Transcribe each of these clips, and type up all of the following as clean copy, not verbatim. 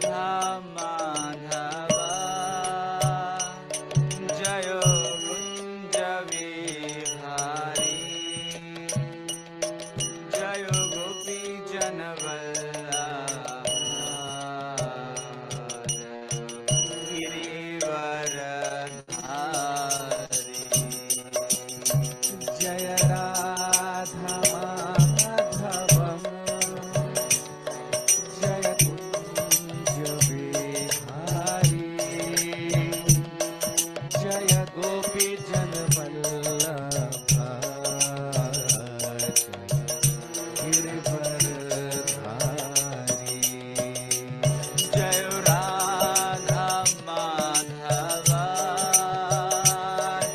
माधव जय कुंज विहारी जय गोपी जनवल्लभ गिरिवरधारी जय राधा माधवम जय कुंज बिहारी जय गोपी जन वल्लभ गिरिवरधारी जय राधा माधव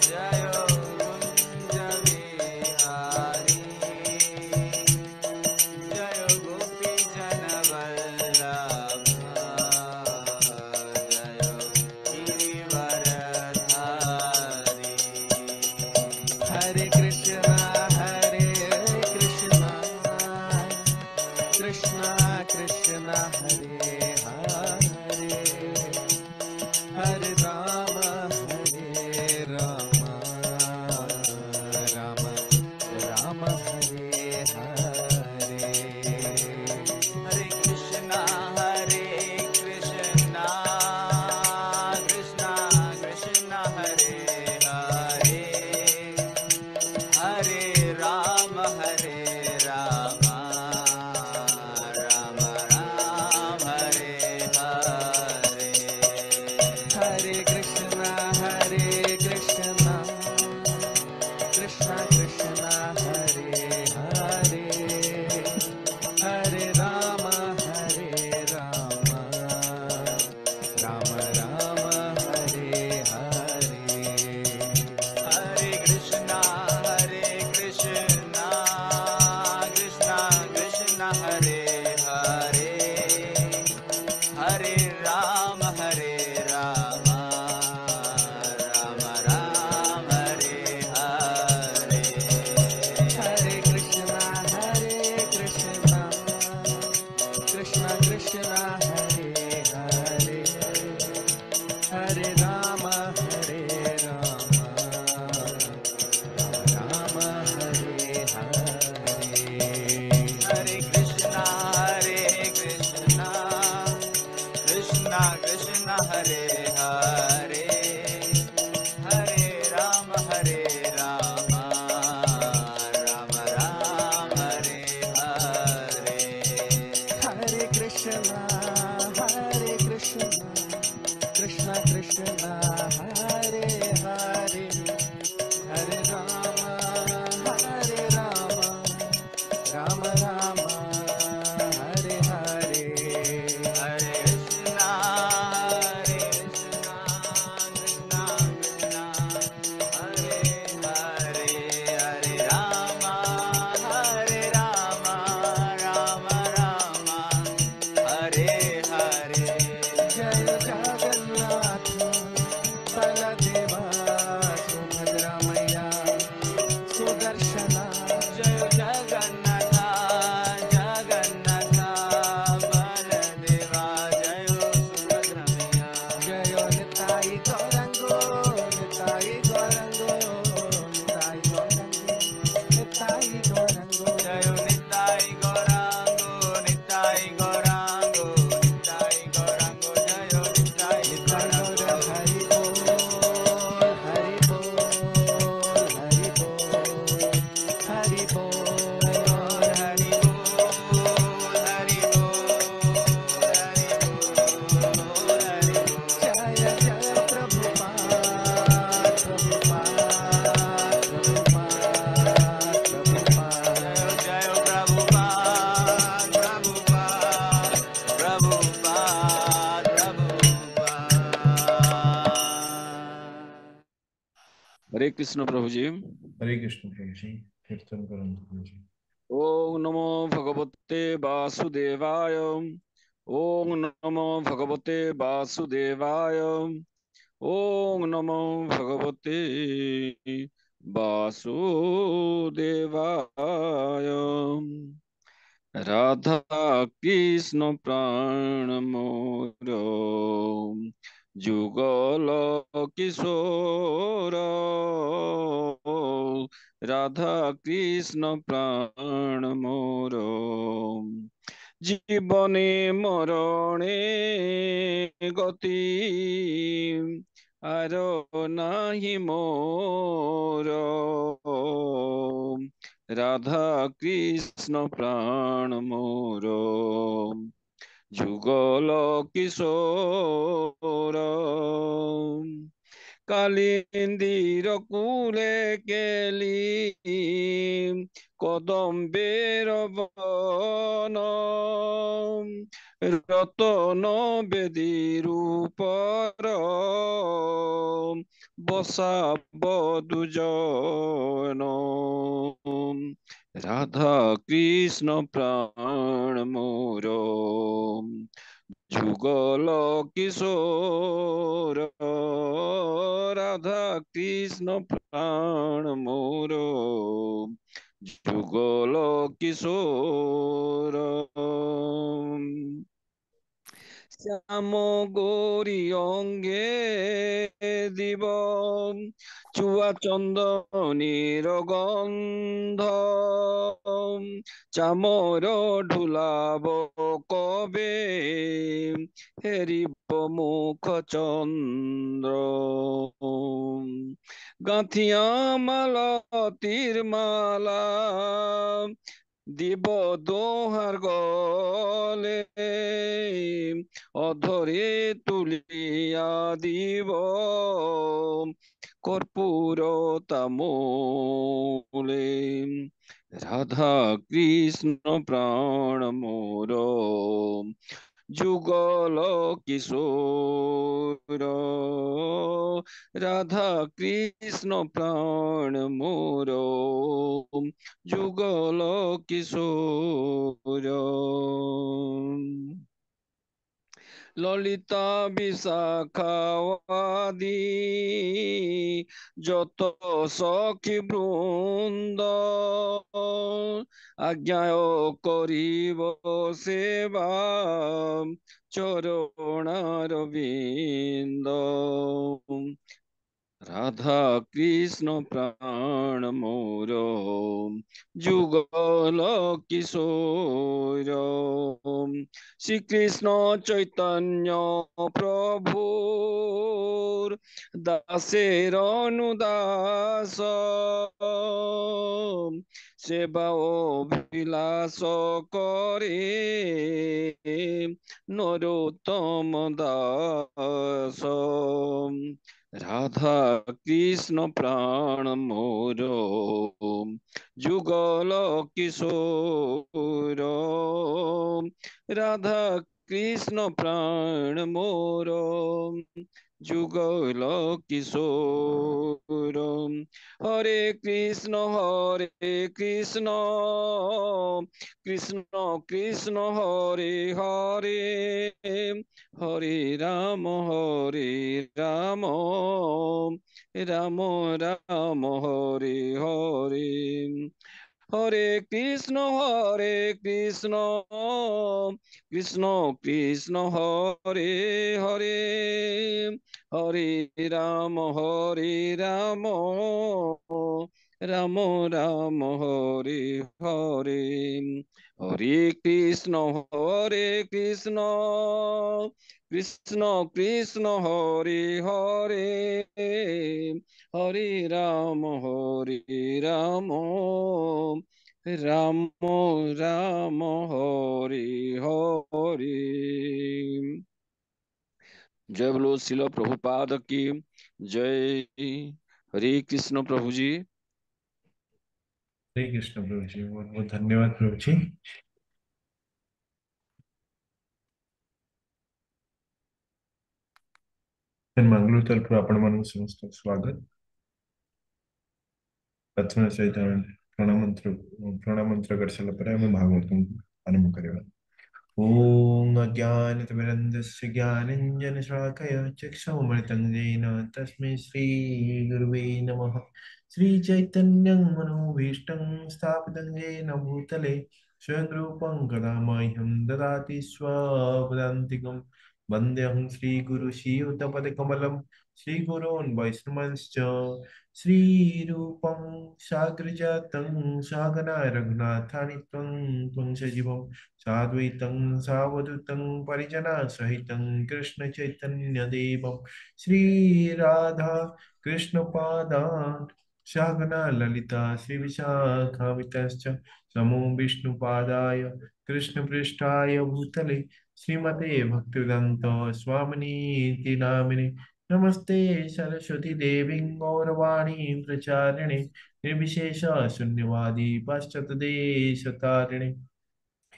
जय कुंज विहारी जय गोपी जनवल्लभ जय गिरिवरधारी हरे कृष्णा कृष्णा कृष्णा हरे हरे हरे राम राम राम हरे हरे हरे कृष्णा कृष्णा कृष्णा हरे हरे हरे राम राम राम हरे हरे हरे कृष्णा कृष्णा कृष्णा हरे हरे हरे राम राम राम हरे हरे हरे कृष्णा कृष्णा कृष्णा हरे हरे हरे राम राम राम हरे हरे हरे कृष्णा कृष्णा हरे हरे हरे राम राम हरे हरे हरे कृष्णा कृष्णा हरे हरे हरे राम राम राम हरे हरे हरे कृष्णा कृष्णा हरे हरे हरे राम राम हरे हरे हरे कृष्णा कृष्णा हरे हरे हरे राम राम हरे हरे जय जगन्नाथ बलदेवा सुभद्रा मैया सुदर्शना जय जगन्नाथ बलदेवा जय सुभद्रा मैया जय निताई गौरंगो निताई गौरंगो निताई गौरंगो जय निताई गौरांगो निताई गौरांगो निताई गौरांगो जय निताई गौरांगो हरि बोल हरि बोल हरि बोल हरि बोल हरि बोल हरि बोल हरि बोल हरि बोल जय जय प्रभुपाद जय प्रभुपाद हरे कृष्ण प्रभु जी। हरे कृष्ण प्रभु जी, कीर्तन करो प्रभु जी। ओम नमो भगवते वासुदेवाय। ओम नमो भगवते वासुदेवाय। ओम नमो भगवते वासुदेवाय। রাধা কৃষ্ণ প্রাণ মোর, যুগল কিশোর। রাধা কৃষ্ণ প্রাণ মোর, জীবনে মরণে গতি আর নাহি মোর। রাধা কৃষ্ণ প্রাণ মোর, যুগল কিশোর। কালিন্দির কুলে কেলি কদম্বের বন, রতন বেদীর উপর বসাব দুজন। রাধা কৃষ্ণ প্রাণ মোর, যুগল কিশোর। রাধা কৃষ্ণ প্রাণ মোর, যুগল কিশোর। শ্যাম গৌরী অঙ্গে দিব চুয়া চন্দনীর গন্ধ, চামর ঢুলাব কবে হেরিব মুখ চন্দ্র। গাঁথিয়া মালতীর মালা দিব দোহার গলে, অধরে তুলিয়া দিব কর্পূর তামূলে। রাধা কৃষ্ণ প্রাণ মোর, যুগল কিশোর। রাধা কৃষ্ণ প্রাণ মোর, যুগল কিশোর। ললিতা বিশাখাওয়াদি যত সখী বৃন্দ, আজ্ঞায় করিব সেবা চরণারবিন্দ। রাধা কৃষ্ণ প্রাণ মোর, যুগল কিশোর। শ্রীকৃষ্ণ চৈতন্য প্রভুর দাসের অনুদাস, সেবা অভিলাষ করে নরোত্তম দাস। রাধা কৃষ্ণ প্রাণ মোর, যুগল কিশোর। রাধা কৃষ্ণ প্রাণ মোর, যুগল কিশোর। হরে কৃষ্ণ কৃষ্ণ কৃষ্ণ হরে হরে, হরে রাম রাম রাম হরে হরে। হরে কৃষ্ণ কৃষ্ণ কৃষ্ণ হরে হরে, হরে রাম রাম রাম রাম হরে হরে। হরে কৃষ্ণ কৃষ্ণ কৃষ্ণ হরে হরে, হরে রাম রাম রাম রাম হরে হরে। जय बोलो शिल प्रभुपाद की जय। हरे कृष्ण प्रभु जी। हरे कृष्ण प्रभु जी, बहुत बहुत धन्यवाद प्रभु जी। मंगलूर तरफ आपण मान समस्त स्वागत। प्रार्थना सहित प्रणाम मंत्र कर सारा पर आम भागवत आरंभ करवा। ओम अज्ञानतिमिरन्धस्य ज्ञानाञ्जनशलाकया चक्षुमृतं येन तस्मै श्रीगुरुवे नमः। श्रीचैतन्यं मनोभीष्टं स्थापितं येन भूतले स्वयं रूपं कदा मह्यं ददाति स्वपदान्तिकं वन्देऽहं श्रीगुरुश्रीयुतपदकमलं श्रीगुरोन् वैष्णवांश्च श्रीरूपं साग्रजातं सागना रघुनाथानि त्वं सजीवं साद्वैतं सावधूतं परिजनसहितं कृष्णचैतन्यदेवं श्रीराधा कृष्णपादान् शाकना ललिता श्रीविशाखावितश्च नमो विष्णुपादाय कृष्णपृष्ठाय भूतले श्रीमते भक्तिवेदान्त स्वामिनीति नामिने नमस्ते सरस्वती देवी गौरवाणी प्रचारिणे निर्विशेष शून्यवादी पाश्चात्यदेशतारिणे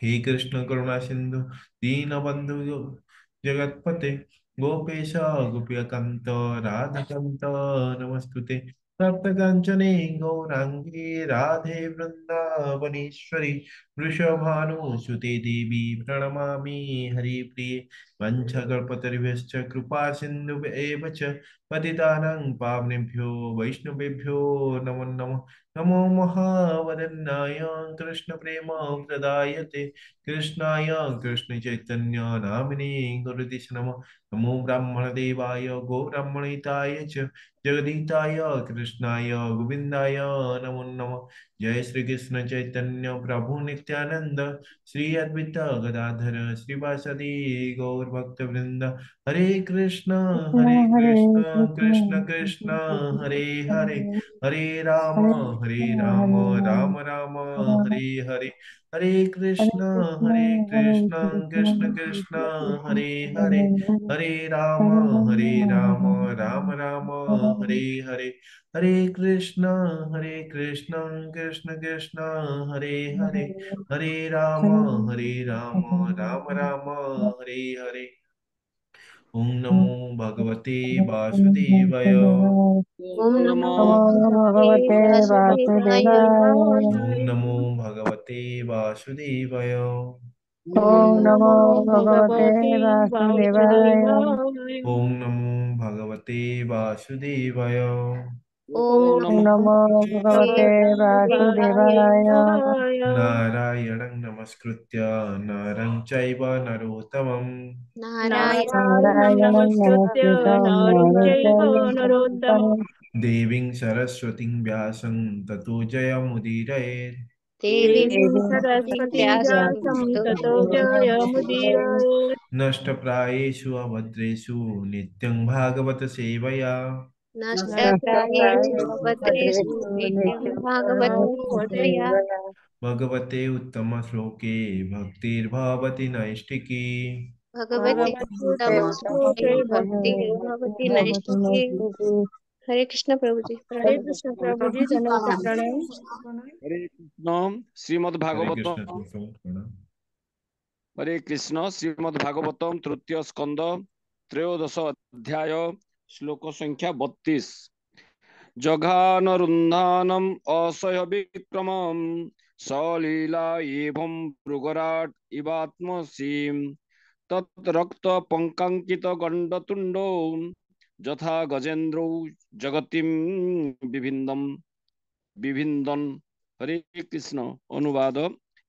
हे कृष्ण करुणा सिंधु दीनबंधु जगतपते गोपेश गोपियकांत राधाकांत नमस्तुते तप्त कांचने गौरांगी राधे वृंदावनेश्वरी वृषभानुसुते देवी प्रणमामि हरिप्रिये वंशकल्पतरुभ्यश्च कृपा सिन्धुभ्येव च पतितानां पावनेभ्यो वैष्णवेभ्यो नमो नमः नमो महावदन्नाय कृष्ण प्रेम प्रदायते कृष्णाय कृष्ण चैतन्य नामिने गुरुदिश नमः नमो ब्राह्मण देवाय गो ब्राह्मणिताय च जगदीताय कृष्णाय गोविंदाय नमो नमः जय श्री कृष्ण चैतन्य प्रभु नित्यानंद श्री अद्वैत गदाधर श्रीवासदि गौर भक्त वृंद हरे हरे कृष्ण कृष्ण कृष्ण कृष्ण हरे हरे हरे राम हरे हरे कृष्ण राम हरे राम राम राम हरे हरे हरे हरे कृष्ण कृष्ण कृष्ण हरे कृष्ण कृष्ण हरे हरे हरे राम राम राम हरे हरे हरे हरे कृष्ण कृष्ण कृष्ण हरे हरे हरे राम राम राम हरे हरे ओम नमो भगवते वासुदेवाय ॐ ओम नमो नमो नमो भगवते भगवते वासुदेवाय ओम वासुदेवाय नमो भगवते वासुदेवाय ॐ ओम नमो नमो भगवते भगवते वासुदेवाय वासुदेवाय ओम नमो भगवते वासुदेवाय ॐ ओम ओम नमो नमो नमो भगवते भगवते वासुदेवाय वासुदेवाय नारायणं नमस्कृत्य नरं चैव नरोत्तमं नारायणं नारायणं नमस्कृत्य नमस्कृतं नरं नरं चैव चैव नरोत्तमं नरोत्तमं देवीं सरस्वतीं व्यासं ततो जयमुदीरयेत् देवीं देवीं सरस्वतीं सरस्वतीं व्यासं व्यासं ततो ततो जयमुदीरये नष्टप्रायेषु अभद्रेषु नित्यं भागवत सेवया नष्टप्रायेषु भद्रेषु नष्टप्रायेषु नित्यं नित्यं भागवतो भगवते सेवया भगवते उत्तमश्लोके भक्तिर्भवति नैष्टिकी भगवते भगवते उत्तमश्लोके भक्तिर्भवति भगवती नैष्ठिके नैष्ठिकी हरे कृष्ण प्रभु जी। हरे कृष्ण प्रभु जी, धन्यवाद प्रणाम। हरे कृष्ण श्रीमद् हरे भागवतम कृष्ण प्रणाम। हरे कृष्ण श्रीमद् भागवतम तृतीय स्कंद त्रयोदश अध्याय श्लोक संख्या 32 जघानरुन्धानम असह्य विक्रमम सलीला एवं मृगराट इवात्मसीम तत्रक्त पंकांकित गंडतुंडो यथा गजेन्द्रो जगतिम विभिन्दम विभिन्दन हरे कृष्ण अनुवाद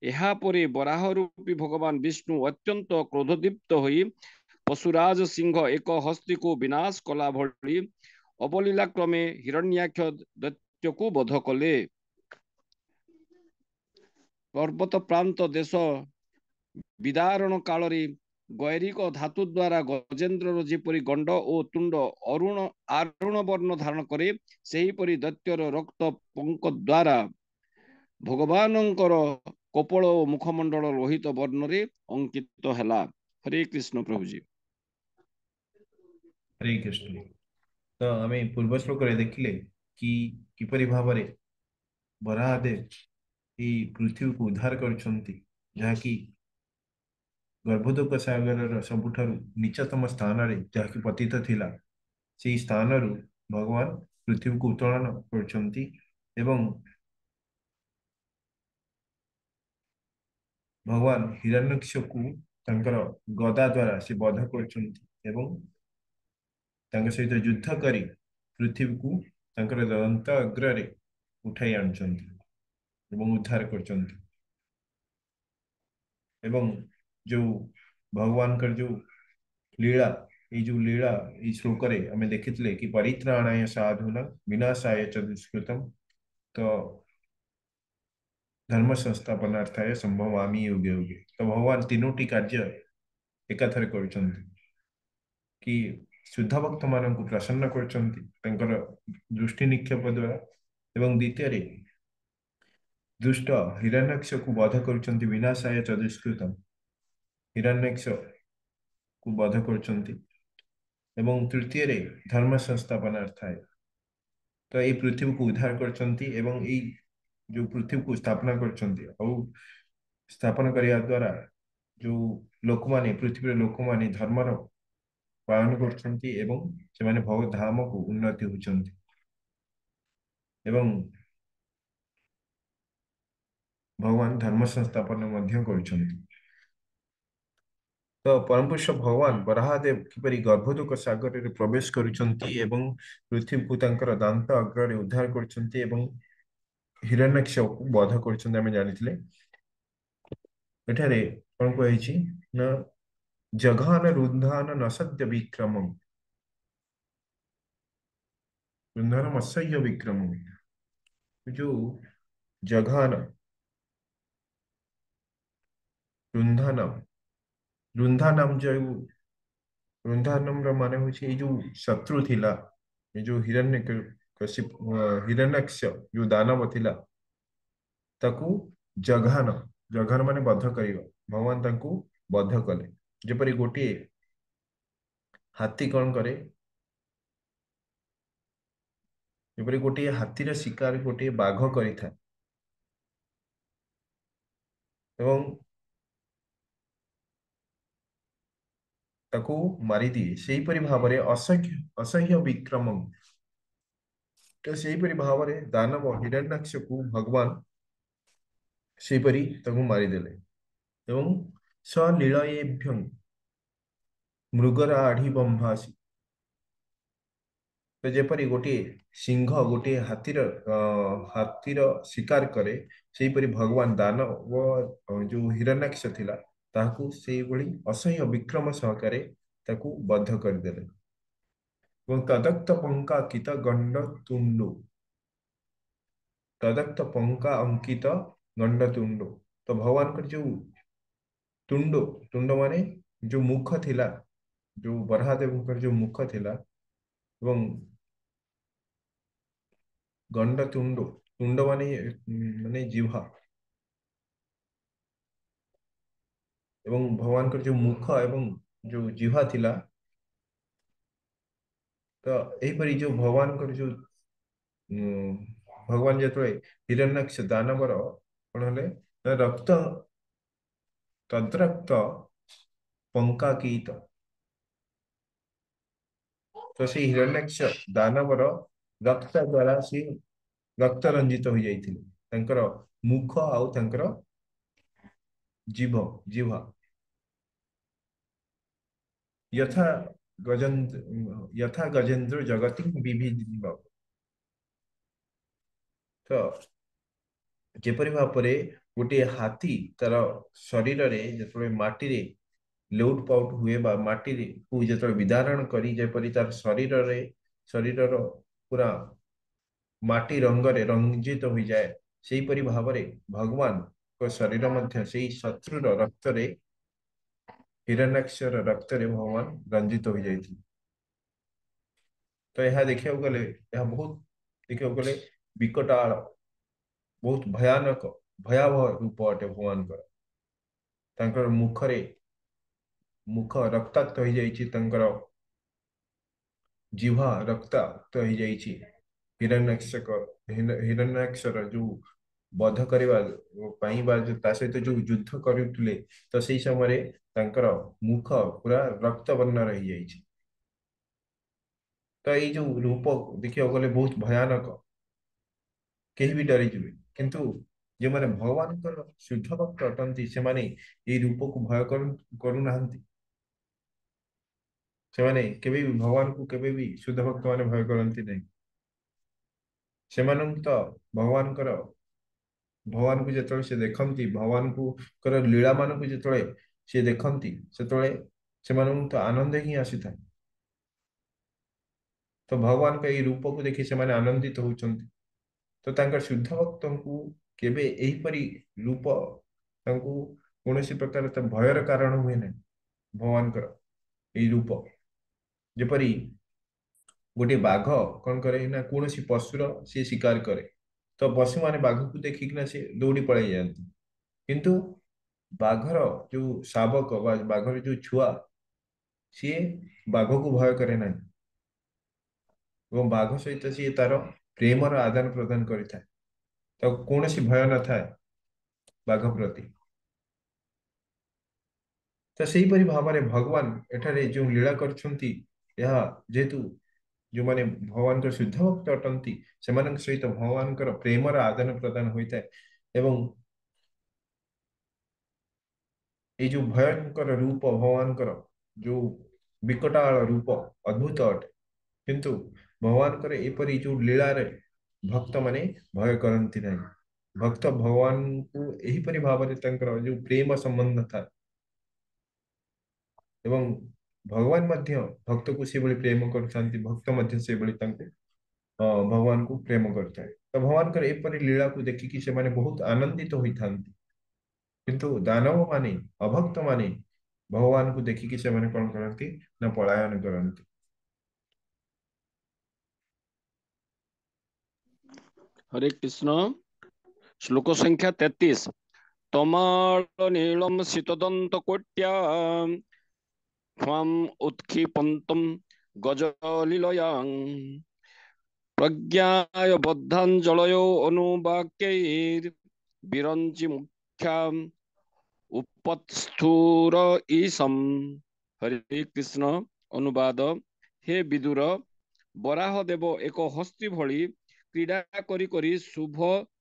एहापरे बराह रूपी भगवान विष्णु अत्यंत क्रोधदीप्त होई पशुराज सिंह एक हस्ती को विनाश कला भली अवलीला क्रमे हिरण्याक्ष दैत्य को बध कले पर्वत प्रांत देश विदारण काल गैरिक धातु द्वारा गजेन्द्र जेपरी गंड और तुंड अरुण आरुण वर्ण धारण करे सेहीपरि दैत्यर रक्त पंक द्वारा भगवानंकर कपल और मुखमंडल लोहित वर्ण रे अंकित हैला हरे कृष्ण प्रभु जी हरे कृष्ण तो आम पूर्व श्लोक देखिले कि किपरि भावरे बराहदेव ये पृथ्वी को उद्धार करछंती जहाँकि गर्भोदक सागर सबुठारु नीचतम स्थान रे जहाँकि पतित थिला से स्थान भगवान पृथ्वी को उत्तोलन करछंती एवं भगवान हिरण्यकश्यपु तांकर गदा द्वारा से बध करछंती एवं तांक सहित युद्ध करी पृथ्वी को तांकर दंत अग्र रे उठाई आनुचंती एवं उद्धार करछंती एवं जो भगवान कर जो लीला ये जो लीला इस श्लोक रे हमें देखिଥିଲେ कि परित्राणाय साधूनां विनाशाय च दुष्कृतम् तो धर्म संस्थापनार्थाय संभवामि युगे युगे तो भगवान तीनोटी कार्य एकाथरे करूछन्ति कि शुद्ध भक्त मानक प्रसन्न करूछन्ति तांकर दृष्टि निक्षेप द्वारा एवं द्वितीय रे दुष्ट हिरण्यक्ष को वध करूछन्ति विनाशाय च दुष्कृतम् हिरण्यक्ष को वध करूछन्ति एवं तृतीय रे धर्म संस्थापनार्थाय तो ये पृथ्वी को उद्धार करछन्ति एवं ये जो पृथ्वी को स्थापना करछन्ति और स्थापना करिया द्वारा जो लोक माने पृथ्वी लोक माने धर्मर पालन करछन्ति एवं से माने भगवत धाम को उन्नति होछन्ति एवं भगवान धर्म संस्थापन मध्य करछन्ति तो परमपुरुष भगवान वराहदेव किपरि गर्भोदक सागर रे प्रवेश करूछन्ति एवं पृथ्वी को तांकर दांत अग्र रे उद्धार करछन्ति एवं हिरण्यक्ष को वध करछन्ति आमे जानिथिले एठारे कोन कहैछि ना जघान रुन्धान नसद्य विक्रमम् रुन्धान मत्सह्य विक्रमम् जो जघान रुन्धानम रुन्धानम जो रुन्धानम ର ମାନେ ହଉଛି ଏଇ ଯୋଉ ଶତ୍ରୁ ଥିଲା ଏ ଯୋଉ ହିରଣ୍ୟକ୍ଷ ଯୋଉ ଦାନବ ଥିଲା ତାକୁ ଜଘାନ ଜଘାନ ମାନେ ବଧ କରିବା ଭଗବାନ ତାଙ୍କୁ ବଧ କଲେ ଯେପରି ଗୋଟିଏ ହାତୀ କଣ କରେ ଯେପରି ଗୋଟିଏ ହାତୀର ଶିକାର ଗୋଟିଏ ବାଘ କରିଥାଏ ଏବଂ ତାକୁ ମାରିଦିଏ ସେହିପରି ଭାବରେ ଅସହ୍ୟ ବିକ୍ରମ ତ ସେହିପରି ଭାବରେ ଦାନବ ହିରଣ୍ୟାକ୍ଷକୁ ଭଗବାନ ସେହିପରି ତାକୁ ମାରିଦେଲେ ଏବଂ ସଲୀଳୟେଭ୍ୟଂ ମୃଗରାଢି ବମ୍ଭାସି ତ ଯେପରି ଗୋଟିଏ ସିଂହ ଗୋଟିଏ ହାତୀର ଶିକାର କରେ ସେହିପରି ଭଗବାନ ଦାନବ ଯୋଉ ହିରଣ୍ୟାକ୍ଷ ଥିଲା ତାହାକୁ ସେଇଭଳି ଅସହ୍ୟ ବିକ୍ରମ ସହକାରେ ତାକୁ ବଦ୍ଧ କରିଦେଲେ ଏବଂ ତଦକ୍ତ ପଙ୍କା କିତ ଗଣ୍ଡ ତୁଣ୍ଡୁ ତଦକ୍ତ ପଙ୍କା ଅଙ୍କିତ ଗଣ୍ଡ ତୁଣ୍ଡୁ ତ ଭଗବାନଙ୍କର ଯୋଉ ତୁଣ୍ଡ ମାନେ ଯୋଉ ମୁଖ ଥିଲା ଯୋଉ ବରାହଦେବଙ୍କର ଯୋଉ ମୁଖ ଥିଲା ଏବଂ ଗଣ୍ଡ ତୁଣ୍ଡ ମାନେ ଜିହ୍ବା ଏବଂ ଭଗବାନଙ୍କର ଯୋଉ ମୁଖ ଏବଂ ଯୋଉ ଜିହ୍ବା ଥିଲା ତ ଏହିପରି ଯୋଉ ଭଗବାନଙ୍କର ଯୋଉ ଭଗବାନ ଯେତେବେଳେ ହିରଣ୍ୟାକ୍ଷ ଦାନବର କଣ ହେଲେ ରକ୍ତ ତଦ୍ରକ୍ତ ପଙ୍କାକୀତ ତ ସେଇ ହିରଣ୍ୟାକ୍ଷ ଦାନବର ରକ୍ତ ଦ୍ଵାରା ସେ ରକ୍ତ ରଞ୍ଜିତ ହୋଇଯାଇଥିଲେ ତାଙ୍କର ମୁଖ ଆଉ ତାଙ୍କର ଜିହ୍ବା यथा गजेन्द्र जगति विभिन्न तो जेपरि भापरे गोटे हाथी तार शरीर रे जेतबे माटी रे लेउट पाउट हुए बा माटी रे को जेतबे विदारण करी जेपरि तार शरीर रो पूरा माटी रंग रे रंजित हो जाए सेही परि भावरे भगवान को शरीर मध्य सेही शत्रुर रक्त रे हिरण्याक्षर रक्त रे भगवान रंजित हो जाइथिले तो यह देखिया गले यह बहुत देखिया गले विकटाल बहुत भयानक भयावह रूप अटे भगवान तांकर मुख रक्ताक्त हो जाइछि तांकर जिह्वा रक्ताक्त हो जाइछि हिरण्याक्षर जो बध करबा पाई बा ता सहित जो युद्ध करुतले तो सेही समय तांकर मुख पूरा रक्त वर्ण रही जाइछि तो ये जो रूप देखिया गले बहुत भयानक कहीं भी डरी जिवे किंतु जो माने भगवान शुद्ध भक्त अटंती से माने ये रूप को भय करू नाहंती से माने केबे भी भगवान को केबे भी शुद्ध भक्त माने भय करंती नहीं से मानन तो भगवान भगवान को जेतले से देखंती भगवान को कर लीला मान को जेतले से देखंती सेतले सेमानंत तो आनंद ही आसी था। तो भगवान का ये रूप को देखि से माने आनंदित होउछंती। तो तांकर शुद्ध भक्तଙ୍କୁ केबे एहीपरि रूप तांको कौनसी प्रकार भयर कारण हुए नहीं। भगवान कर एई रूप जेपरि गोटे बाघ कौन करे ना कौन सी पशुर सी शिकार करे तो पशु माने बाघ को देखिकिना से दौड़ी पड़ाई जाती किंतु बाघर जो शावक बा बाघर जो छुआ सी बाघ को भय करे ना और बाघ सहित सी तार प्रेमर आदान प्रदान करिଥାଏ तो कौन सी भय न थाए बाघ प्रति। तो सेहीपरि भाव में भगवान एठारे जो लीला करछंती यह जेतु जो माने भगवान का शुद्ध भक्त अटंती सेମାନଙ୍କ सहित भगवान कर प्रेमर आदान प्रदान होता है एवं ये जो भयंकर रूप भगवान कर जो विकटाल रूप अद्भुत अटे किंतु भगवान कर एपरी जो लीला रे भक्त माने भय करंती नहीं। भक्त भगवान को यही परि भाव में तंकर जो प्रेम संबंध था एवं भगवान मध्य भक्त को से बड़ी प्रेम करथांती भक्त मध्य से बड़ी तांको भगवान को प्रेम करता है। तो भगवान कर एपरी लीला को देखिकी से माने बहुत आनंदित होइथांती किंतु दानव माने अभक्त माने भगवान को देखिकी से माने कौन करती ना पलायन करती। हरे कृष्ण। श्लोक संख्या 33। तमाल नीलम शीतदंत कोट्या त्वाम उत्क्षिपन्तम गजलीलयां प्रज्ञाय बद्धाञ्जलयो अनुवाक्यैर् विरञ्चि मुख्या उपत्स्थूर ईशम। हरे कृष्ण। अनुवाद। हे विदुर, बराह देव एक हस्ती भली क्रीड़ा करी करी शुभ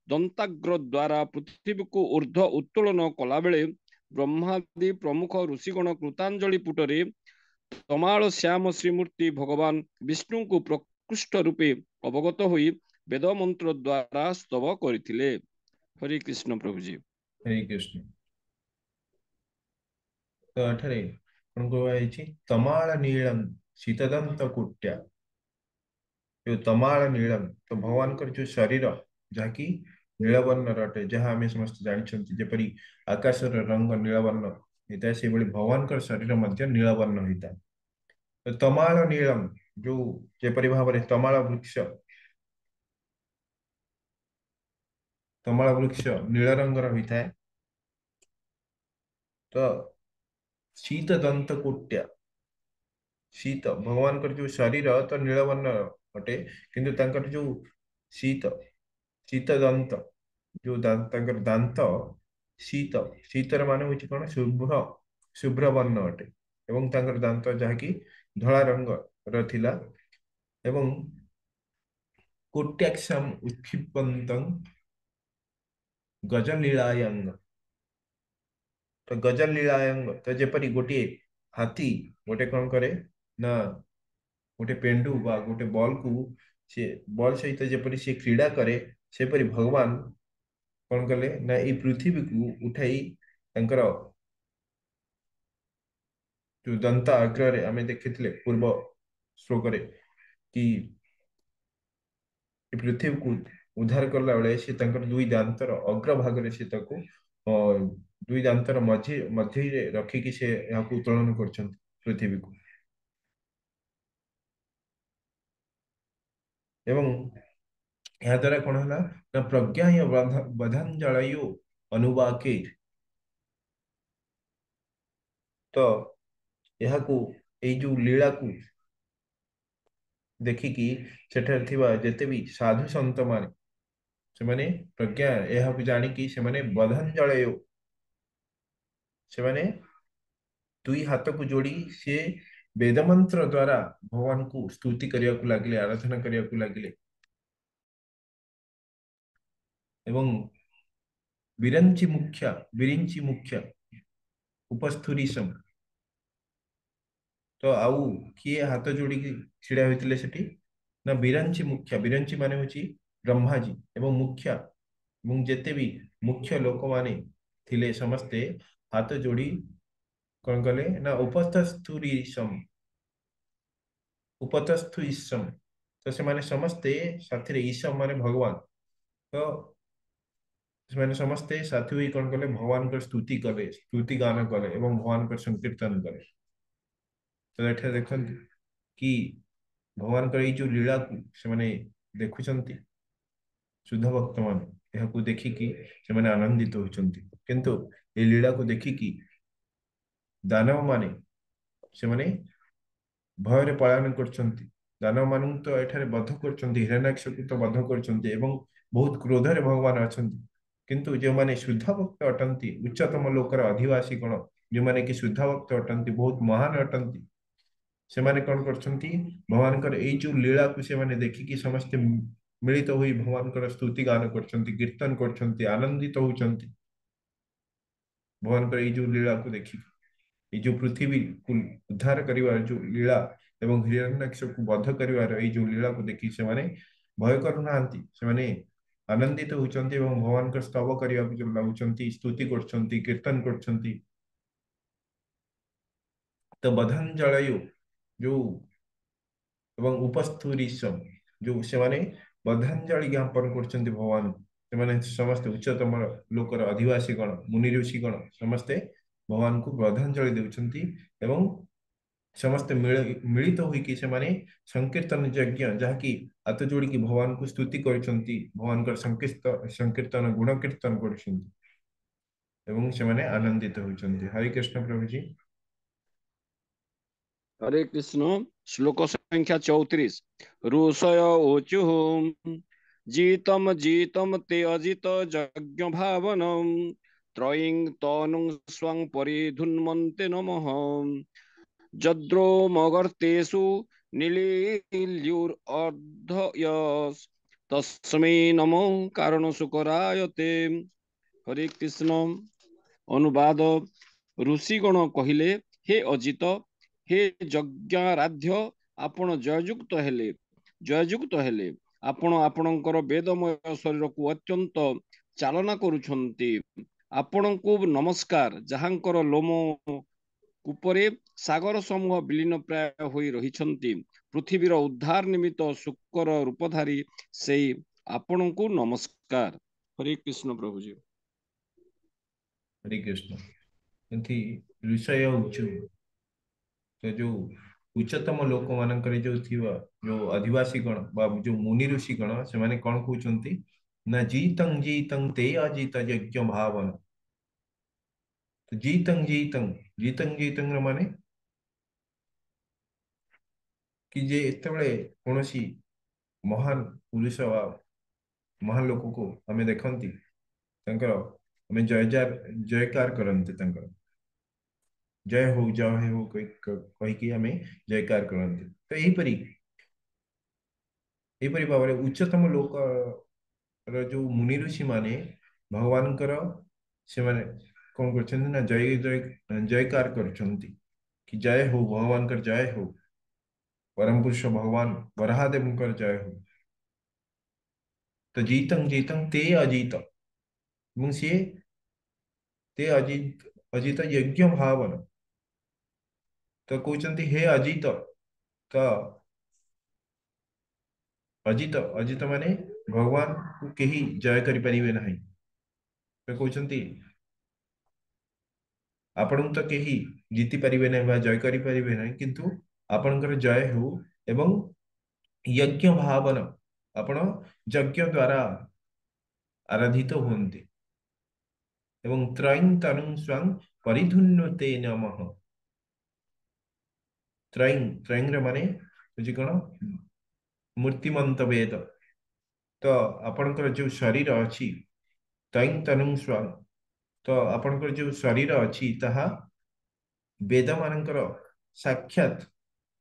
दंताग्र द्वारा पृथ्वी को ऊर्ध्व उत्तोलन कला बेले ब्रह्मादि प्रमुख ऋषिगण कृतांजलि पुटरे तमाल श्याम श्रीमूर्ति भगवान विष्णु को प्रकृष्ट रूपे अवगत हुई वेद मंत्र द्वारा स्तव करथिले। हरे कृष्ण प्रभु जी। हरे कृष्ण। तो एठारे कौन कहवाई तमाल नीलम शीतदंत कुट्या जो तमाल नीलम तो भगवान कर जो शरीर जहाँकि नीलवर्ण अटे जहाँ आम समस्त जानते जेपरी आकाशर रंग नीलवर्ण होता है से भगवान कर शरीर मध्य नीलवर्ण होता है। तो तमाल नीलम जो जेपरी भाव में तमाल वृक्ष नील रंगर होता है। तो शीत दंत कुट्या शीत भगवान कर जो शरीर तो नीलवर्ण अटे किंतु तांकर जो शीत शीत दंत जो तांकर दांत शीत शीतर मान हूँ कौन शुभ्र शुभ्र वर्ण अटे एवं तांकर दांत जहाँकि धला रंग रथिला एवं कोट्याक्षम उत्क्षिपन्तं गजलीलायंग। तो गजलीलायंग तो जेपरी गोटे हाथी गोटे कौन करे ना गोटे पेंडु बा गोटे बॉल को से बॉल सहित जेपरी से क्रीड़ा करे सेपरी भगवान कौन कले ना ये पृथ्वी को उठाई तांकर जो दंत अग्र आम देखी पूर्व श्लोक कि पृथ्वी को उद्धार करला बेले से तांकर दुई दांतर अग्रभाग से ताको दुई दांतर मध्य मध्य रखिकी से यहाँ को उत्तोलन कर पृथ्वी को एवं यहाँ द्वारा कौन है ना प्रज्ञा बधांजलयो अनुवाके। तो यहाँ को यही जो लीला को देखिकी सेठार थिबा जेते भी साधु संत माने से माने प्रज्ञा यह जानिकी से माने बधांजलयो से माने दुई हाथ को जोड़ी से वेद मंत्र द्वारा भगवान को स्तुति करने को लगिले आराधना करने को लगिले एवं विरिंची मुख्य उपस्थुरीसम। तो आउ किए हाथ जोड़ी छिड़ा होते सेठी ना विरंची मुख्य विरंची माने होची ब्रह्मा जी एवं मुख्य एवं जेते भी मुख्य लोक माने थिले समस्ते हाथ जोड़ी कौन कले ना उपतस्थु ईशम तो से माने समस्ते साथी ईशम माने भगवान तो ସେମାନେ ସମସ୍ତେ ସାଥି ହୋଇ କଣ କଲେ ଭଗବାନଙ୍କର ସ୍ତୁତି କଲେ ସ୍ତୁତି ଗାନ କଲେ ଏବଂ ଭଗବାନଙ୍କର ସଂକୀର୍ତ୍ତନ କଲେ ତ ଏଠାରେ ଦେଖନ୍ତୁ କି ଭଗବାନଙ୍କର ଏଇ ଯୋଉ ଲୀଳାକୁ ସେମାନେ ଦେଖୁଛନ୍ତି ଶୁଦ୍ଧ ଭକ୍ତମାନେ ଏହାକୁ ଦେଖିକି ସେମାନେ ଆନନ୍ଦିତ ହେଉଛନ୍ତି କିନ୍ତୁ এই ଲୀଳାକୁ ଦେଖିକି ଦାନବ ମାନେ ସେମାନେ ଭୟରେ ପଳାୟନ କରୁଛନ୍ତି ଦାନବ ମାନଙ୍କୁ ତ ଏଠାରେ ବଧ କରୁଛନ୍ତି ହିରଣ୍ୟାକ୍ଷକୁ ତ ବଧ କରୁଛନ୍ତି ଏବଂ ବହୁତ କ୍ରୋଧରେ ଭଗବାନ ଅଛନ୍ତି କିନ୍ତୁ ଯେଉଁମାନେ ଶୁଦ୍ଧ ଭକ୍ତ ଅଟନ୍ତି ଉଚ୍ଚତମ ଲୋକର ଅଧିବାସୀ ଗଣ ଯେଉଁମାନେ କି ଶୁଦ୍ଧ ଭକ୍ତ ଅଟନ୍ତି ବହୁତ ମହାନ ଅଟନ୍ତି ସେମାନେ କଣ କରୁଛନ୍ତି ଭଗବାନଙ୍କର ଏଇ ଯୋଉ ଲୀଳାକୁ ସେମାନେ ଦେଖିକି ସମସ୍ତେ ମିଳିତ ହୋଇ ଭଗବାନଙ୍କର ସ୍ତୁତି ଗାନ କରୁଛନ୍ତି କୀର୍ତ୍ତନ କରୁଛନ୍ତି ଆନନ୍ଦିତ ହଉଛନ୍ତି ଭଗବାନଙ୍କର ଏଇ ଯୋଉ ଲୀଳାକୁ ଦେଖିକି ଏଇ ଯୋଉ ପୃଥିବୀକୁ ଉଦ୍ଧାର କରିବାର ଯୋଉ ଲୀଳା ଏବଂ ହିରଣ୍ୟାକ୍ଷକୁ ବଧ କରିବାର ଏଇ ଯୋଉ ଲୀଳାକୁ ଦେଖି ସେମାନେ ଭୟ କରୁନାହାନ୍ତି ସେମାନେ ଆନନ୍ଦିତ ହଉଛନ୍ତି ଏବଂ ଭଗବାନଙ୍କ ସ୍ତବ କରିବାକୁ ଯୋଉ ଲାଗୁଛନ୍ତି ସ୍ତୁତି କରୁଛନ୍ତି କୀର୍ତ୍ତନ କରୁଛନ୍ତି ତ ବଧାଞ୍ଜଳୟୁ ଯୋଉ ଏବଂ ଉପସ୍ଥୁରୀଶମ ଯୋଉ ସେମାନେ ବଧାଞ୍ଜଳି ଜ୍ଞାପନ କରୁଛନ୍ତି ଭଗବାନ ସେମାନେ ସମସ୍ତେ ଉଚ୍ଚତମ ଲୋକର ଅଧିବାସୀ ଗଣ ମୁନି ଋଷି ଗଣ ସମସ୍ତେ ଭଗବାନଙ୍କୁ ଶ୍ରଦ୍ଧାଞ୍ଜଳି ଦେଉଛନ୍ତି ଏବଂ ସମସ୍ତେ ମିଳିତ ହୋଇକି ସେମାନେ ସଂକୀର୍ତ୍ତନ ଯଜ୍ଞ ଯାହାକି ହାତ ଯୋଡ଼ିକି ଭଗବାନଙ୍କୁ ସ୍ତୁତି କରିଛନ୍ତି ଭଗବାନଙ୍କର ସଂକୀର୍ତ୍ତନ ଗୁଣ କୀର୍ତ୍ତନ କରୁଛନ୍ତି ଏବଂ ସେମାନେ ଆନନ୍ଦିତ ହେଉଛନ୍ତି ହରେ କୃଷ୍ଣ ପ୍ରଭୁଜୀ हरे कृष्ण श्लोक संख्या 34 ऋषय ऊचुः जीतम जीतम ते अजित यज्ञ भावनम त्रयीं तनुं स्वं परिधुन्वन्ते नमः जद्रो मगर्तेषु निलील्युर्अर्धयस् तस्मै नमो कारण सुकरायते हरे कृष्ण अनुवाद ऋषिगण कहिले हे अजित हे यज्ञाराध्य आपण जययुक्त हेले आपण आपणकर वेदमय शरीर को अत्यंत चालना करुछंती आपणଙ୍କୁ नमस्कार जहांकर लोम ଉପରେ ସାଗର ସମୂହ ବିলীନ ପ୍ରାୟ ହୋଇ ରହିଛନ୍ତି ପୃଥିବୀର ଉଦ୍ଧାର ନିମିତ୍ତ ଶୁକର ରୂପଧାରୀ ସେଇ ଆପଣଙ୍କୁ ନମସ୍କାର ହରେ କୃଷ୍ଣ ପ୍ରଭୁଜୀ हरे कृष्ण ଏଠି ଋଷୟ ଉଚ୍ଚ तो जो उच्चतम लोक मानकर जो थिबा जो आदिवासी गण बा जो मुनि ऋषि गण से माने कौन कहउचंती ना जीतं ते अजीत यज्ञ भावन तो जीतं ର माने कि जे एतबेले कोनोसी महान पुरुष बा महान लोक को हमें देखंती तंकर हमें जयकार करंती तंकर जय हो कही कि हमें जयकार करंती तो एहीपरि भाव उच्चतम लोक जो मुनि ऋषि माने भगवानकर से माने कौन करछन्ति ना जयकार करछन्ति कि जय हो भगवान कर जय हो परम पुरुष भगवान वराहदेव कर जय हो तो जीतं ते अजीत ଏବଂ ସିଏ ते अजित यज्ञ भावन तो कहते हे अजित तो अजित माने भगवान को केही जय करि परिबे नाही तो कहते आपण तो केही जीति परिबे नाही बा जय करि परिबे नाही किंतु आपणकर जय हो एवं यज्ञ भावन आपण यज्ञ द्वारा आराधित हुंती एवं त्रयं तनुं स्वं परिधुन्वते नमः त्रयं रे माने बुझी कोन मूर्तिमंत वेद तो आपणकर जो शरीर अछि त्रयं तनुं स्वं तो आपणकर जो शरीर अछि ताहा वेद मानकर साक्षात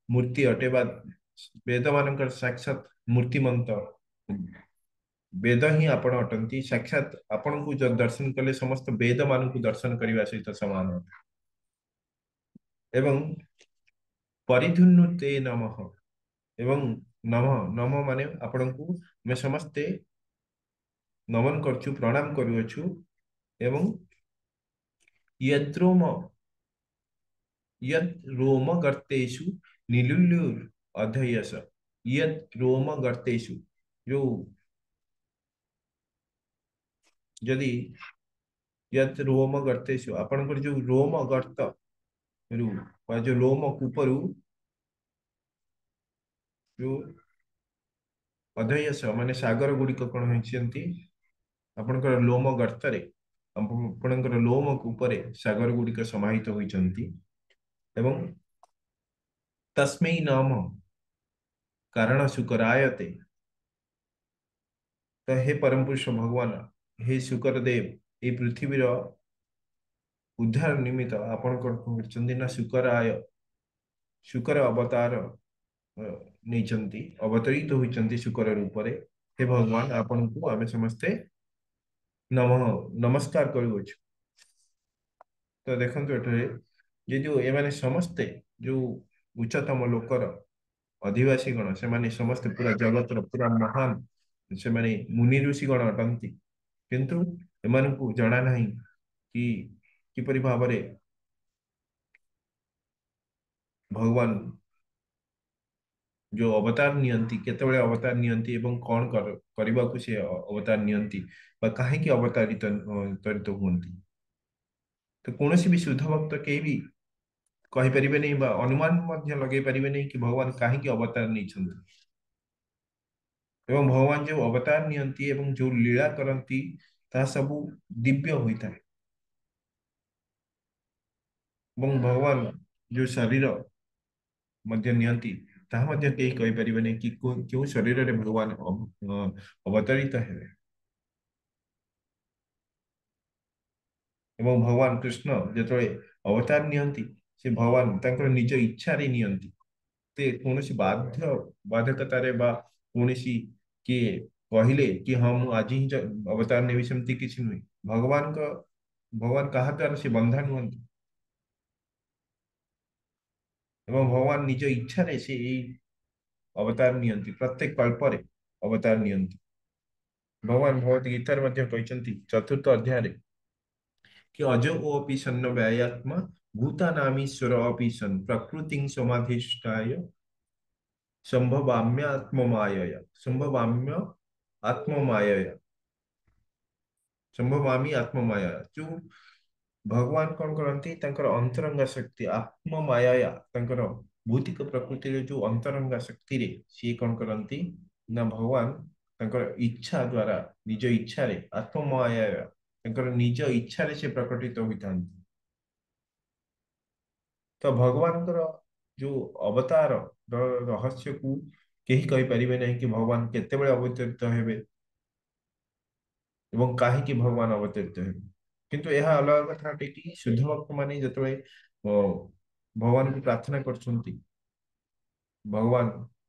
मूर्ति अटे बा वेद मानकर साक्षात मूर्तिमंत वेद ही आपण अटंती साक्षात आपण को जो दर्शन कले समस्त वेद मान को दर्शन करने सहित समान एवं परिधुन्नुते नमः एवं नमः माने आपण को मैं समस्ते ନମନ କରୁଛୁ, ପ୍ରଣାମ କରୁଅଛୁ। ଏବଂ ୟଦ୍ରୋମ ୟଦ୍ ରୋମ ଗର୍ତ୍ତେଷୁ ନିଲୁଲ୍ଲୁର୍ ଅଧୟସ। ୟଦ୍ ରୋମ ଗର୍ତ୍ତେଷୁ, ଯୋଉ ଯଦି ୟଦ୍ ରୋମ ଗର୍ତ୍ତେଷୁ, ଆପଣଙ୍କର ଯୋଉ ରୋମ ଗର୍ତ୍ତ ରୁ ବା ଯୋଉ ଲୋମ କୂପରୁ ଯୋଉ ଅଧୟସ ମାନେ ସାଗର ଗୁଡିକ କଣ ହେଇଛନ୍ତି, ଆପଣଙ୍କର ଲୋମ ଗର୍ତ୍ତରେ, ଆପଣଙ୍କର ଲୋମ କୂପରେ ସାଗର ଗୁଡିକ ସମାହିତ ହୋଇଛନ୍ତି। ଏବଂ ତସ୍ମୈ ନାମ କାରଣ ଶୁକରାୟତେ, ତ ହେ ପରମ ପୁରୁଷ ଭଗବାନ, ହେ ଶୁକର ଦେବ, এই ପୃଥିବୀର ଉଦ୍ଧାର ନିମିତ୍ତ ଆପଣ କଣ କରିଛନ୍ତି ନା ଶୁକର ଅବତାର ନେଇଛନ୍ତି, ଅବତରିତ ହୋଇଛନ୍ତି ଶୁକର ରୂପରେ। ହେ ଭଗବାନ, ଆପଣଙ୍କୁ ଆମେ ସମସ୍ତେ ନମସ୍କାର କରୁଅଛୁ। ତ ଦେଖନ୍ତୁ ଏଠାରେ ଯେ ଯୋଉ ଏମାନେ ସମସ୍ତେ ଯୋଉ ଉଚ୍ଚତମ ଲୋକର ଅଧିବାସୀ ଗଣ, ସେମାନେ ସମସ୍ତେ ପୁରା ଜଗତର ପୁରା ମହାନ, ସେମାନେ ମୁନି ଋଷି ଗଣ ଅଟନ୍ତି। କିନ୍ତୁ ଏମାନଙ୍କୁ ଜଣା ନାହିଁ କି କିପରି ଭାବରେ ଭଗବାନ ଯୋଉ ଅବତାର ନିଅନ୍ତି, କେତେବେଳେ ଅବତାର ନିଅନ୍ତି ଏବଂ କଣ କରିବାକୁ ସେ ଅବତାର ନିଅନ୍ତି ବା କାହିଁକି ଅବତାରିତ ହୁଅନ୍ତି। ତ କୌଣସି ବି ଶୁଦ୍ଧ ଭକ୍ତ କେହି ବି କହିପାରିବେ ନାହିଁ ବା ଅନୁମାନ ମଧ୍ୟ ଲଗେଇ ପାରିବେ ନାହିଁ କି ଭଗବାନ କାହିଁକି ଅବତାର ନେଇଛନ୍ତି। ଏବଂ ଭଗବାନ ଯୋଉ ଅବତାର ନିଅନ୍ତି ଏବଂ ଯୋଉ ଲୀଳା କରନ୍ତି ତାହା ସବୁ ଦିବ୍ୟ ହୋଇଥାଏ। ଏବଂ ଭଗବାନ ଯୋଉ ଶରୀର ମଧ୍ୟ ନିଅନ୍ତି ତାହା ମଧ୍ୟ କେହି କହିପାରିବେ ନାହିଁ କି କେଉଁ ଶରୀରରେ ଭଗବାନ ଅବତରିତ ହେବେ। ଏବଂ ଭଗବାନ କୃଷ୍ଣ ଯେତେବେଳେ ଅବତାର ନିଅନ୍ତି, ସେ ଭଗବାନ ତାଙ୍କର ନିଜ ଇଚ୍ଛାରେ ନିଅନ୍ତି। ସେ କୌଣସି ବାଧ୍ୟକତାରେ ବା କୌଣସି କିଏ କହିଲେ କି ହଁ ମୁଁ ଆଜି ହିଁ ଅବତାର ନେବି, ସେମିତି କିଛି ନୁହେଁ। ଭଗବାନ କାହା ଦ୍ୱାରା ସେ ବନ୍ଧା ନୁହନ୍ତି ଏବଂ ଭଗବାନ ନିଜ ଇଚ୍ଛାରେ ସେ ଏଇ ଅବତାର ନିଅନ୍ତି, ପ୍ରତ୍ୟେକ କଳ୍ପରେ ଅବତାର ନିଅନ୍ତି। ଭଗବାନ ଭଗବତ ଗୀତାରେ ମଧ୍ୟ କହିଛନ୍ତି 4th ଅଧ୍ୟାୟରେ कि अजोऽपि सन्न व्यायात्मा भूतानामीश्वर अपि सन् प्रकृतिं समाधिष्ठाय संभवाम्य आत्ममायया संभवामी आत्ममाया। जो भगवान कौन करती तांकर अंतरंगा शक्ति आत्ममाया, तांकर भौतिक प्रकृति रे जो अंतरंगा शक्ति रे सी कौन करती ना भगवान तांकर इच्छा द्वारा निज इच्छा रे आत्ममाया तांकर निज इच्छा रे से प्रकटित होता। तो भगवान जो अवतार रहस्य को केही कहि परिबे नहीं कि भगवान केतेबेले अवतरित हेबे एवं काहे कि भगवान अवतरित हेबे। किंतु यह अलग कथा कि शुद्ध भक्त माने जतबे भगवान को प्रार्थना करछंती, भगवान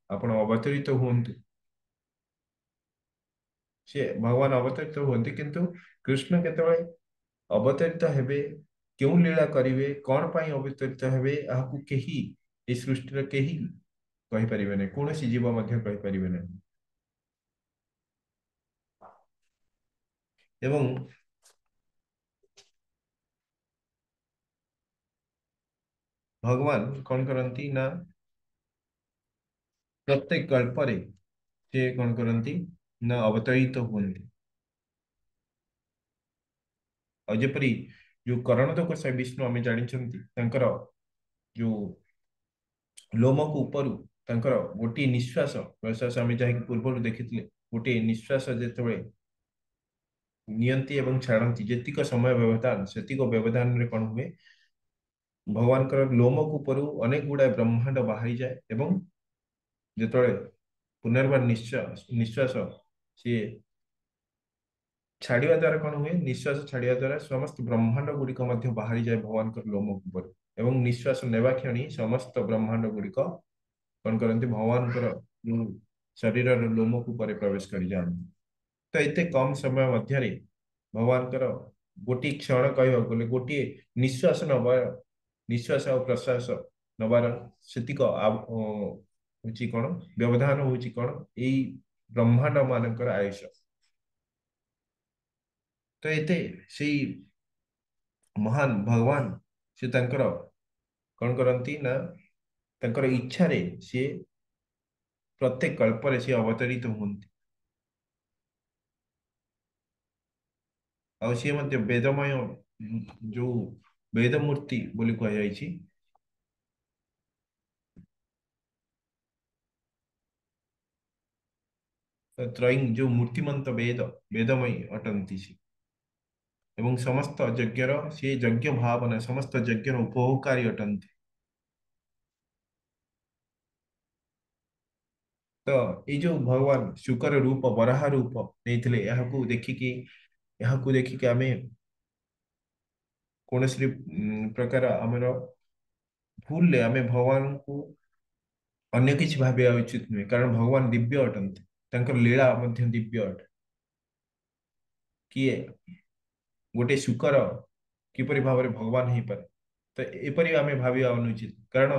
आपण अवतरित हुंतु, से भगवान अवतरित हुंती। किंतु कृष्ण केतेबेले अवतरित हेबे, क्यों लीला करिवे, कौन पाई अवतरित हेबे, आकु केही ए सृष्टि रे केही कहि परिबे नै, कोनोसी जीव मध्य कहि परिबे नै। एवं भगवान कौन करती ना प्रत्येक कल्परे से कौन करती ना अवतरित हुंती। और जेपरी जो करणदक से विष्णु आम जानी जो लोम को ऊपर गोटे निश्वास प्रश्वास आम जहाँ पूर्व देखी गोटे निश्वास जिते नियंती एवं छाड़ती, जेतिक समय व्यवधान सेतिक व्यवधान रे कौन हुए भगवान लोम को ऊपर अनेक गुड़ा ब्रह्मांड बाहरी जाए एवं जिते पुनर्बार निश्वास सी छाड़िया द्वारा कौन हुए, निश्वास छाड़िया द्वारा समस्त ब्रह्मांड गुड़िक बाहरी जाए भगवान लोम ऊपर एवं निश्वास नेबा क्षणी समस्त ब्रह्मांड गुड़िक कौन करती भगवान शरीर लोम को प्रवेश कर जाती। तो इतने कम समय मध्य भगवान गोटे क्षण कह गोटे निश्वास नबार, निश्वास और प्रश्वास नबार सेतिक हूँ कौन व्यवधान हूँ कौन यही ब्रह्मांड मानकर आयुष। तो एते सेई महान भगवान से तांकर कौन करती ना तांकर इच्छा रे सी प्रत्येक कल्परे सी अवतरित हुंती ଆଉ ସିଏ ମଧ୍ୟ ବେଦମୟ ଯୋଉ ବେଦ ମୂର୍ତ୍ତି ବୋଲି କୁହାଯାଇଛି ତ୍ରୟୀ ଯୋଉ ମୂର୍ତ୍ତିମନ୍ତ ବେଦମୟୀ ଅଟନ୍ତି ସେ ଏବଂ ସମସ୍ତ ଯଜ୍ଞର ସେ ଯଜ୍ଞ ଭାବନା ସମସ୍ତ ଯଜ୍ଞର ଉପଭୋଗକାରୀ ଅଟନ୍ତି ତ ଏଇ ଯୋଉ ଭଗବାନ ଶୁକର ରୂପ ବରାହ ରୂପ ନେଇଥିଲେ ଏହାକୁ ଦେଖିକି ଆମେ କୌଣସି ପ୍ରକାର ଆମର ଭୁଲରେ ଆମେ ଭଗବାନଙ୍କୁ ଅନ୍ୟ କିଛି ଭାବିବା ଉଚିତ ନୁହେଁ କାରଣ ଭଗବାନ ଦିବ୍ୟ ଅଟନ୍ତି ତାଙ୍କର ଲୀଳା ମଧ୍ୟ ଦିବ୍ୟ ଅଟେ କିଏ ଗୋଟେ ଶୁକର କିପରି ଭାବରେ ଭଗବାନ ହେଇପାରେ ତ ଏପରି ଆମେ ଭାବିବା ଅନୁଚିତ କାରଣ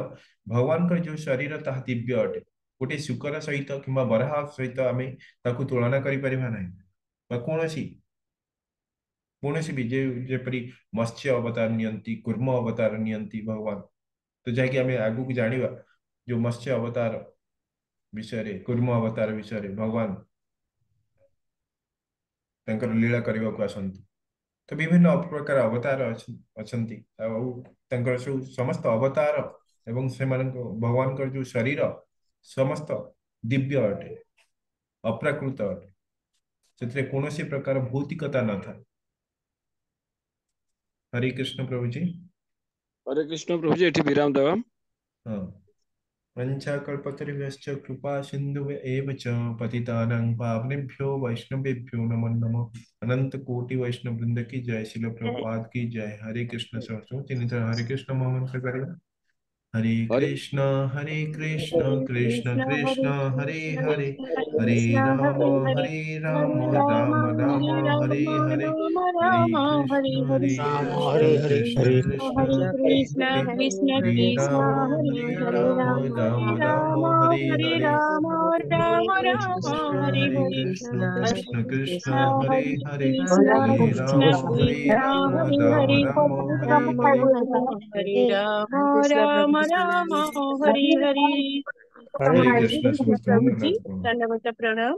ଭଗବାନଙ୍କର ଯୋଉ ଶରୀର ତାହା ଦିବ୍ୟ ଅଟେ ଗୋଟେ ଶୁକର ସହିତ କିମ୍ବା ବରାହ ସହିତ ଆମେ ତାକୁ ତୁଳନା କରିପାରିବା ନାହିଁ ବା କୌଣସି ବି ଯେପରି ମତ୍ସ୍ୟ ଅବତାର ନିଅନ୍ତି କୁର୍ମ ଅବତାର ନିଅନ୍ତି ଭଗବାନ ତ ଯାହାକି ଆମେ ଆଗକୁ ଜାଣିବା ଯୋଉ ମତ୍ସ୍ୟ ଅବତାର ବିଷୟରେ କୁର୍ମ ଅବତାର ବିଷୟରେ ଭଗବାନ ତାଙ୍କର ଲୀଳା କରିବାକୁ ଆସନ୍ତି ତ ବିଭିନ୍ନ ପ୍ରକାର ଅବତାର ଅଛନ୍ତି ଆଉ ତାଙ୍କର ସବୁ ସମସ୍ତ ଅବତାର ଏବଂ ସେମାନଙ୍କ ଭଗବାନଙ୍କର ଯୋଉ ଶରୀର ସମସ୍ତ ଦିବ୍ୟ ଅଟେ ଅପ୍ରାକୃତ ଅଟେ ସେଥିରେ କୌଣସି ପ୍ରକାର ଭୌତିକତା ନଥାଏ हरे कृष्ण प्रभु जी हरे कृष्ण प्रभु जी, एठी विराम देवा। हाँ वंशाकल्पतरुभ्यश्च कृपा सिन्धु एव च पतितानां पावनेभ्यो वैष्णवेभ्यो नमो नमः अनंत कोटि वैष्णव वृंद की जय शिल प्रभुपाद की जय हरे कृष्ण सरसों चिन्हित हरे कृष्ण महामंत्र करेगा हरे हरे कृष्ण कृष्ण कृष्ण हरे कृष्ण हरे कृष्ण हरे कृष्ण हरे कृष्ण हरे राम हरे राम राम हरे राम हरे राम हरे राम हरे राम हरे हरे हरे कृष्ण हरे कृष्ण हरे कृष्ण कृष्ण कृष्ण हरे कृष्ण हरे हरे राम राम राम हरे राम राम हरे हरे हरे राम राम राम हरे हरे हरे कृष्ण हरे कृष्ण कृष्ण कृष्ण हरे हरे हरे कृष्ण हरे कृष्ण राम कृष्ण हरे राम हरे राम हरे हरे हरे राम राम हरे हरे हरे हरे कृष्ण कृष्ण समस्त प्रभु जी मंगल दंडवत प्रणाम।